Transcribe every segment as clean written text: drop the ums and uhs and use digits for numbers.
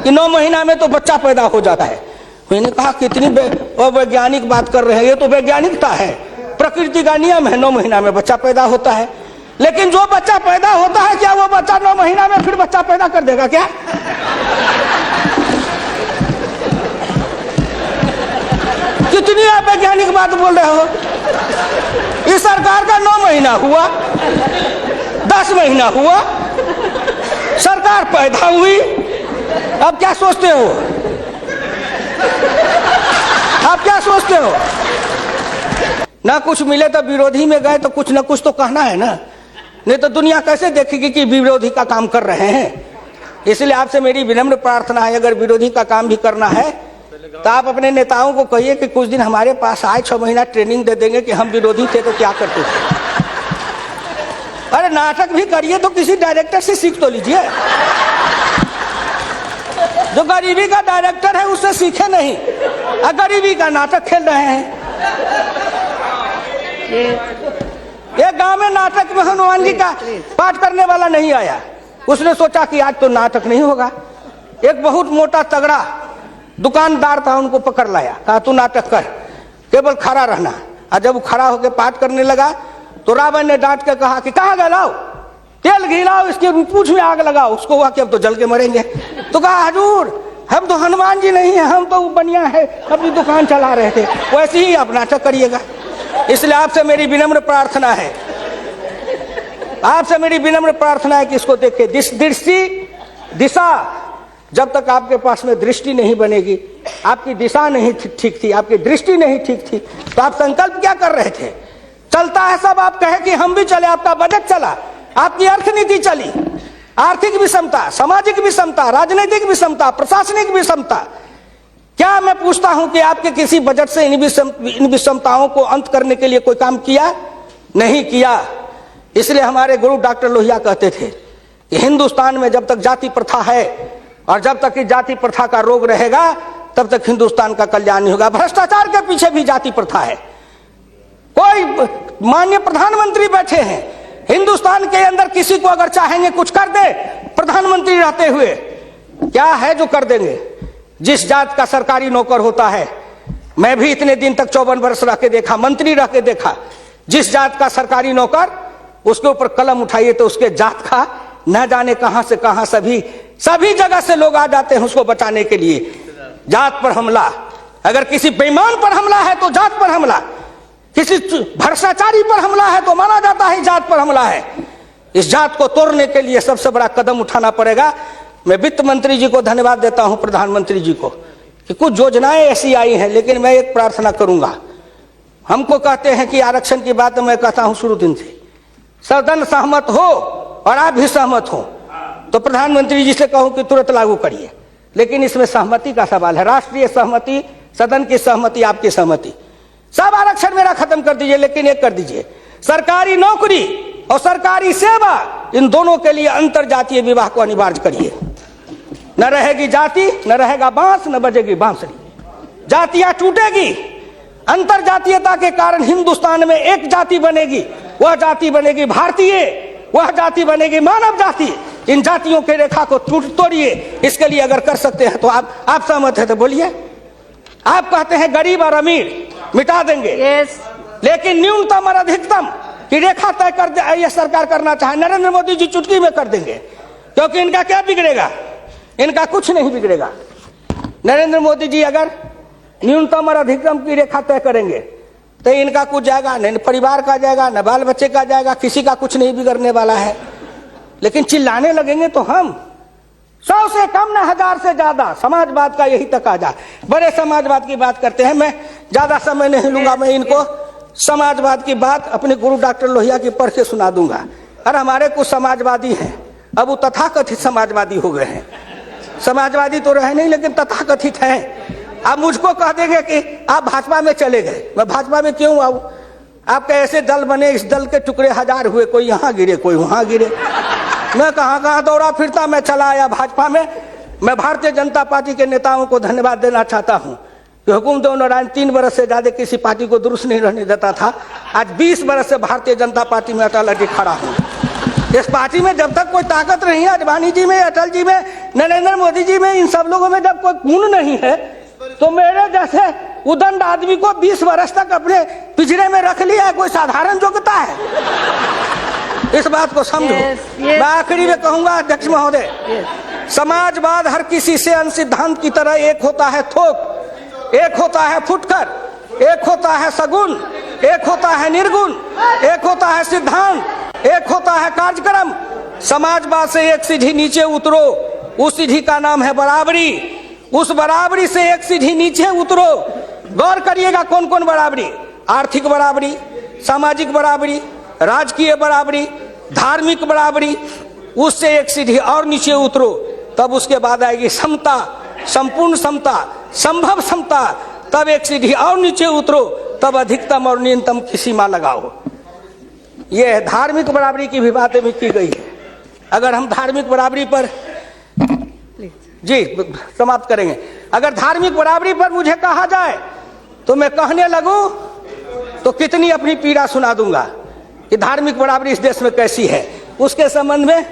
कि 9 महीना में तो बच्चा पैदा हो जाता है। मैंने कहा कितनी वैज्ञानिक बात कर रहे हैं, ये तो वैज्ञानिकता है, प्रकृति का नियम है, 9 महीना में बच्चा पैदा होता है। लेकिन जो बच्चा पैदा होता है, क्या वो बच्चा 9 महीना में फिर बच्चा पैदा कर देगा क्या? कितनी आप वैज्ञानिक बात बोल रहे हो। इस सरकार का 9 महीना हुआ, 10 महीना हुआ, सरकार पैदा हुई। अब क्या सोचते हो? आप क्या सोचते हो? ना कुछ मिले तो विरोधी में गए तो कुछ ना कुछ तो कहना है ना, नहीं तो दुनिया कैसे देखेगी कि विरोधी का काम कर रहे हैं। इसलिए आपसे मेरी विनम्र प्रार्थना है, अगर विरोधी का काम भी करना है तो आप अपने नेताओं को कहिए कि कुछ दिन हमारे पास आए, 6 महीना ट्रेनिंग दे देंगे कि हम विरोधी थे तो क्या करते थे। अरे नाटक भी करिए तो किसी डायरेक्टर से सीख तो लीजिए। जो गरीबी का डायरेक्टर है उससे सीखे नहीं, और गरीबी का नाटक खेल रहे हैं। एक गांव में नाटक में हनुमान जी का पाठ करने वाला नहीं आया। उसने सोचा कि आज तो नाटक नहीं होगा। एक बहुत मोटा तगड़ा दुकानदार था, उनको पकड़ लाया, कहा तू नाटक कर, केवल खड़ा रहना। और जब वो खड़ा होकर पाठ करने लगा तो रावण ने डांट के कहा कि कहाँ गलाओ, तेल घिलाओ, इसके पूंछ में आग लगाओ। उसको हुआ कि अब तो जल के मरेंगे। तो कहा हजूर हम तो हनुमान जी नहीं है, हम तो बनिया है, अपनी दुकान चला रहे थे। वैसे ही आप नाटक करिएगा। इसलिए आपसे मेरी विनम्र प्रार्थना है, आपसे मेरी विनम्र प्रार्थना है कि इसको देखिए। दिशा, जब तक आपके पास में दृष्टि नहीं बनेगी, आपकी दिशा नहीं ठीक थी, आपकी दृष्टि नहीं ठीक थी, तो आप संकल्प क्या कर रहे थे? चलता है सब, आप कहे कि हम भी चले, आपका बजट चला, आपकी अर्थनीति चली, आर्थिक विषमता, सामाजिक विषमता, राजनीतिक विषमता, प्रशासनिक विषमता। क्या मैं पूछता हूं कि आपके किसी बजट से इन विषमताओं को अंत करने के लिए कोई काम किया? नहीं किया। इसलिए हमारे गुरु डॉक्टर लोहिया कहते थे कि हिंदुस्तान में जब तक जाति प्रथा है और जब तक कि जाति प्रथा का रोग रहेगा तब तक हिंदुस्तान का कल्याण नहीं होगा। भ्रष्टाचार के पीछे भी जाति प्रथा है। कोई माननीय प्रधानमंत्री बैठे हैं हिंदुस्तान के अंदर, किसी को अगर चाहेंगे कुछ कर दे प्रधानमंत्री रहते हुए, क्या है जो कर देंगे? जिस जात का सरकारी नौकर होता है, मैं भी इतने दिन तक 54 वर्ष रह के देखा, मंत्री रह के देखा, जिस जात का सरकारी नौकर, उसके ऊपर कलम उठाइए तो उसके जात का न जाने कहां से कहां सभी जगह से लोग आ जाते हैं उसको बचाने के लिए। जात पर हमला, अगर किसी बेईमान पर हमला है तो जात पर हमला, किसी भ्रष्टाचारी पर हमला है तो माना जाता है जात पर हमला है। इस जात को तोड़ने के लिए सबसे बड़ा कदम उठाना पड़ेगा। मैं वित्त मंत्री जी को धन्यवाद देता हूं, प्रधानमंत्री जी को, कि कुछ योजनाएं ऐसी आई हैं। लेकिन मैं एक प्रार्थना करूंगा, हमको कहते हैं कि आरक्षण की बात मैं कहता हूं शुरू दिन से, सदन सहमत हो और आप भी सहमत हो तो प्रधानमंत्री जी से कहूं कि तुरंत लागू करिए। लेकिन इसमें सहमति का सवाल है, राष्ट्रीय सहमति, सदन की सहमति, आपकी सहमति। सब आरक्षण मेरा खत्म कर दीजिए, लेकिन एक कर दीजिए, सरकारी नौकरी और सरकारी सेवा, इन दोनों के लिए अंतर जातीय विवाह को अनिवार्य करिए। न रहेगी जाति, न रहेगा बांस, न बजेगी बांसुरी। जातियां टूटेगी, अंतर जातीयता के कारण हिंदुस्तान में एक जाति बनेगी, वह जाति बनेगी भारतीय, वह जाति बनेगी मानव जाति। इन जातियों के रेखा को तोड़िए। इसके लिए अगर कर सकते हैं तो आप सहमत है तो बोलिए। आप कहते हैं गरीब और अमीर मिटा देंगे, लेकिन न्यूनतम और अधिकतम की रेखा तय कर यह सरकार करना चाहे, नरेंद्र मोदी जी चुटकी में कर देंगे, क्योंकि इनका क्या बिगड़ेगा? इनका कुछ नहीं बिगड़ेगा। नरेंद्र मोदी जी अगर न्यूनतम और अधिकतम की रेखा तय करेंगे तो इनका कुछ जाएगा, न परिवार का जाएगा, न बाल बच्चे का जाएगा, किसी का कुछ नहीं बिगड़ने वाला है। लेकिन चिल्लाने लगेंगे तो हम 100 से कम न 1000 से ज्यादा। समाजवाद का यही तकाजा, बड़े समाजवाद की बात करते हैं। मैं ज्यादा समय नहीं लूंगा, मैं इनको समाजवाद की बात अपने गुरु डॉक्टर लोहिया की पढ़ के सुना दूंगा। और हमारे कुछ समाजवादी हैं, अब वो तथाकथित समाजवादी हो गए हैं। समाजवादी तो रहे नहीं, लेकिन तथाकथित हैं। आप मुझको कह देंगे कि आप भाजपा में चले गए, मैं भाजपा में क्यों आऊं? आपके ऐसे दल बने, इस दल के टुकड़े 1000 हुए, कोई यहाँ गिरे, कोई वहां गिरे। मैं कहाँ दौड़ा फिरता, मैं चला आया भाजपा में। मैं भारतीय जनता पार्टी के नेताओं को धन्यवाद देना चाहता हूं कि हुकुमदेव नारायण 3 बरस से ज्यादा किसी पार्टी को दुरुस्त नहीं रहने देता था। आज 20 बरस से भारतीय जनता पार्टी में अटल अटल खड़ा हूं। इस पार्टी में जब तक कोई ताकत नहीं है, अडवाणी जी में, अटल जी में, नरेंद्र मोदी जी में, इन सब लोगों में जब कोई गुण नहीं है तो मेरे जैसे उदंड आदमी को 20 वर्ष तक अपने पिंजरे में रख लिया है, कोई साधारण योग्यता है? इस बात को समझो। मैं आखिरी में कहूंगा अध्यक्ष महोदय, समाजवाद हर किसी से अन्य सिद्धांत की तरह एक होता है थोक, एक होता है फुटकर, एक होता है सगुन, एक होता है निर्गुण, एक होता है सिद्धांत, एक होता है कार्यक्रम। समाजवाद से एक सीढ़ी नीचे उतरो, उस सीढ़ी का नाम है बराबरी। उस बराबरी से एक सीढ़ी नीचे उतरो, गौर करिएगा कौन कौन बराबरी, आर्थिक बराबरी, सामाजिक बराबरी, राजकीय बराबरी, धार्मिक बराबरी। उससे एक सीढ़ी और नीचे उतरो, तब उसके बाद आएगी समता, संपूर्ण समता, संभव समता। तब एक सीढ़ी और नीचे उतरो, तब अधिकतम और न्यूनतम की सीमा लगाओ। यह धार्मिक बराबरी की भी बातें भी की गई है। अगर हम धार्मिक बराबरी पर, जी समाप्त करेंगे, अगर धार्मिक बराबरी पर मुझे कहा जाए तो मैं कहने लगूं तो कितनी अपनी पीड़ा सुना दूंगा कि धार्मिक बराबरी इस देश में कैसी है। उसके संबंध में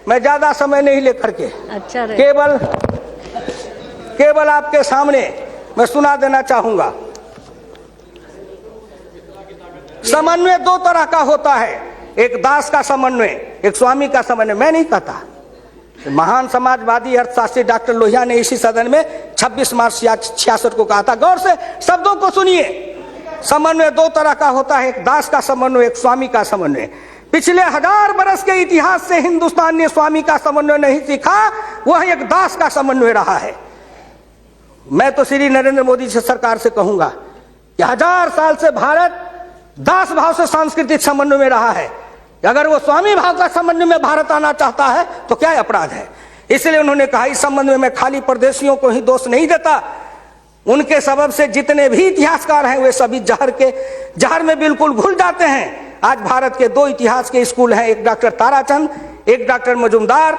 मैं ज्यादा समय नहीं लेकर के केवल आपके सामने मैं सुना देना चाहूंगा। समन्वय दो तरह का होता है, एक दास का समन्वय, एक स्वामी का समन्वय। मैं नहीं कहता, महान समाजवादी अर्थशास्त्री डॉक्टर लोहिया ने इसी सदन में 26 मार्च 66 को कहा था। गौर से शब्दों को सुनिए। समन्वय दो तरह का होता है, एक दास का समन्वय, एक स्वामी का समन्वय। पिछले 1000 बरस के इतिहास से हिंदुस्तान ने स्वामी का समन्वय नहीं सीखा, वह एक दास का समन्वय रहा है। मैं तो श्री नरेंद्र मोदी से सरकार से कहूंगा कि 1000 साल से भारत दास भाव से सांस्कृतिक समन्वय में रहा है। अगर वो स्वामी भाव का समन्वय में भारत आना चाहता है तो क्या अपराध है? इसलिए उन्होंने कहा इस समन्वय में खाली परदेशियों को ही दोष नहीं देता, उनके सबब से जितने भी इतिहासकार हैं वे सभी जहर में बिल्कुल घुल जाते हैं। आज भारत के 2 इतिहास के स्कूल हैं, एक डॉक्टर ताराचंद, एक डॉक्टर मजुमदार,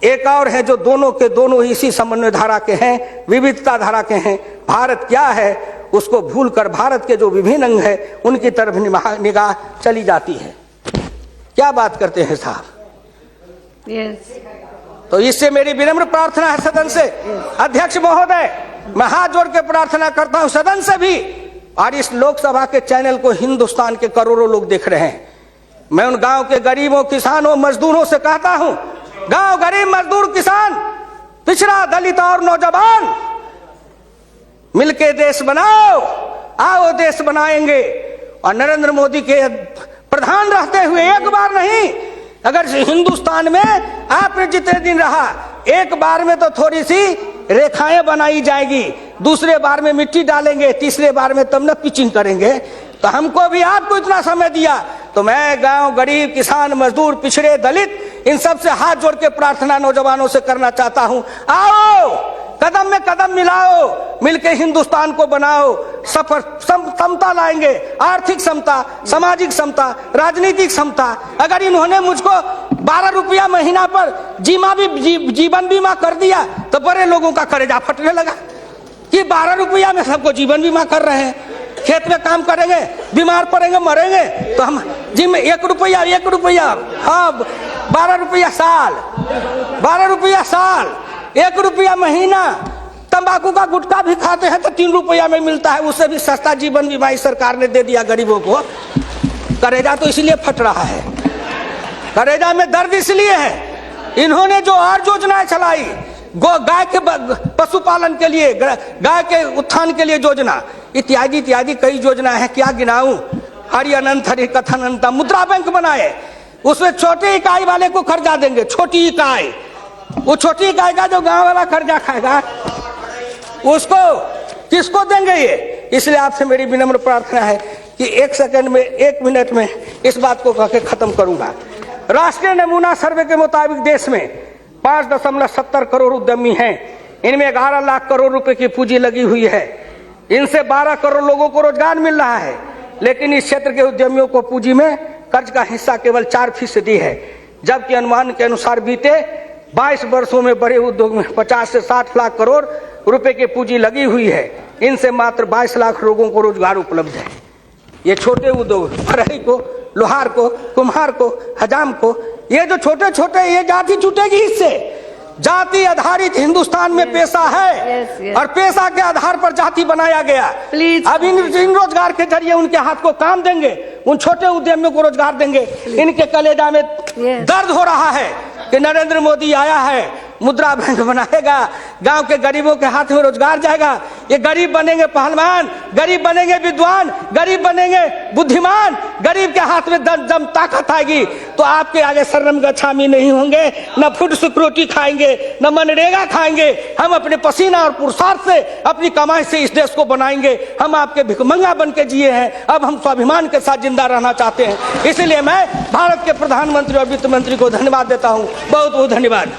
एक और है जो दोनों के दोनों इसी समन्वय धारा के हैं, विविधता धारा के हैं। भारत क्या है उसको भूलकर भारत के जो विभिन्न अंग है उनकी तरफ निगाह चली जाती है। क्या बात करते हैं साहब? तो इससे मेरी विनम्र प्रार्थना है सदन से, अध्यक्ष महोदय, मैं हाथ जोड़ के प्रार्थना करता हूं सदन से भी, और इस लोकसभा के चैनल को हिंदुस्तान के करोड़ों लोग देख रहे हैं। मैं उन गांव के गरीबों, किसानों, मजदूरों से कहता हूं, गांव गरीब, मजदूर, किसान, पिछड़ा, दलित और नौजवान, मिलके देश बनाओ, आओ देश बनाएंगे। और नरेंद्र मोदी के प्रधान रहते हुए एक बार नहीं, अगर हिंदुस्तान में आपने जितने दिन रहा, एक बार में तो थोड़ी सी रेखाएं बनाई जाएगी, दूसरे बार में मिट्टी डालेंगे, तीसरे बार में तब न पिचिंग करेंगे। तो हमको भी आपको इतना समय दिया, तो मैं गांव गरीब, किसान, मजदूर, पिछड़े, दलित, इन सब से हाथ जोड़ के प्रार्थना नौजवानों से करना चाहता हूं, आओ कदम में कदम मिलाओ, मिलके हिंदुस्तान को बनाओ, सफर समता लाएंगे, आर्थिक समता, सामाजिक समता, राजनीतिक समता। अगर इन्होंने मुझको 12 रुपया महीना पर जीवन बीमा कर दिया तो बड़े लोगों का कलेजा फटने लगा कि 12 रुपया में सबको जीवन बीमा कर रहे हैं। खेत में काम करेंगे, बीमार पड़ेंगे, मरेंगे, तो हम जिम 1 रुपया, हाँ 12 रुपया साल, 12 रुपया साल, 1 रुपया महीना। तंबाकू का गुटखा भी खाते हैं तो 3 रुपया में मिलता है, उससे भी सस्ता जीवन बीमा इस सरकार ने दे दिया गरीबों को। करेजा तो इसलिए फट रहा है, करेजा में दर्द इसलिए है, इन्होंने जो और योजनाएं चलाई, गाय के पशुपालन के लिए, गाय के उत्थान के लिए योजना, इत्यादि इत्यादि कई योजनाएं हैं, क्या गिनाऊं। हरि अनंत हरि कथन अनंत। मुद्रा बैंक बनाए, उसमें छोटी इकाई वाले को कर्जा देंगे, छोटी इकाई, वो छोटी इकाई का जो गांव वाला कर्जा खाएगा उसको किसको देंगे ये? इसलिए आपसे मेरी विनम्र प्रार्थना है कि 1 सेकंड में, 1 मिनट में इस बात को कह के खत्म करूंगा। राष्ट्रीय नमूना सर्वे के मुताबिक देश में 5.70 करोड़ उद्यमी हैं, इनमें 11 लाख करोड़ रुपए की पूंजी लगी हुई है, इनसे 12 करोड़ लोगों को रोजगार मिल रहा है। लेकिन इस क्षेत्र के उद्यमियों को पूंजी में कर्ज का हिस्सा केवल 4% है, जबकि अनुमान के अनुसार बीते 22 वर्षों में बड़े उद्योग में 50 से 60 लाख करोड़ रुपए की पूंजी लगी हुई है, इनसे मात्र 22 लाख लोगों को रोजगार उपलब्ध है। ये छोटे उद्योग, फरहरी को, लोहार को, कुम्हार को, हजाम को, ये जो छोटे छोटे, ये जाति छूटेगी इससे। जाति आधारित हिंदुस्तान में पेशा है और पेशा के आधार पर जाति बनाया गया। अब इन रोजगार के जरिए उनके हाथ को काम देंगे, उन छोटे उद्यमियों को रोजगार देंगे। इनके कलेजा में दर्द हो रहा है कि नरेंद्र मोदी आया है, मुद्रा बैंक बनाएगा, गांव के गरीबों के हाथ में रोजगार जाएगा। ये गरीब बनेंगे पहलवान, गरीब बनेंगे विद्वान, गरीब बनेंगे बुद्धिमान, गरीब के हाथ में दम ताकत आएगी तो आपके आगे शर्म गच्छामी नहीं होंगे, न फूड सिक्योरिटी खाएंगे, न मनरेगा खाएंगे। हम अपने पसीना और पुरुषार्थ से अपनी कमाई से इस देश को बनाएंगे। हम आपके भिखमंगा बन के जिए हैं, अब हम स्वाभिमान के साथ जिंदा रहना चाहते हैं। इसलिए मैं भारत के प्रधानमंत्री और वित्त मंत्री को धन्यवाद देता हूँ। बहुत बहुत धन्यवाद।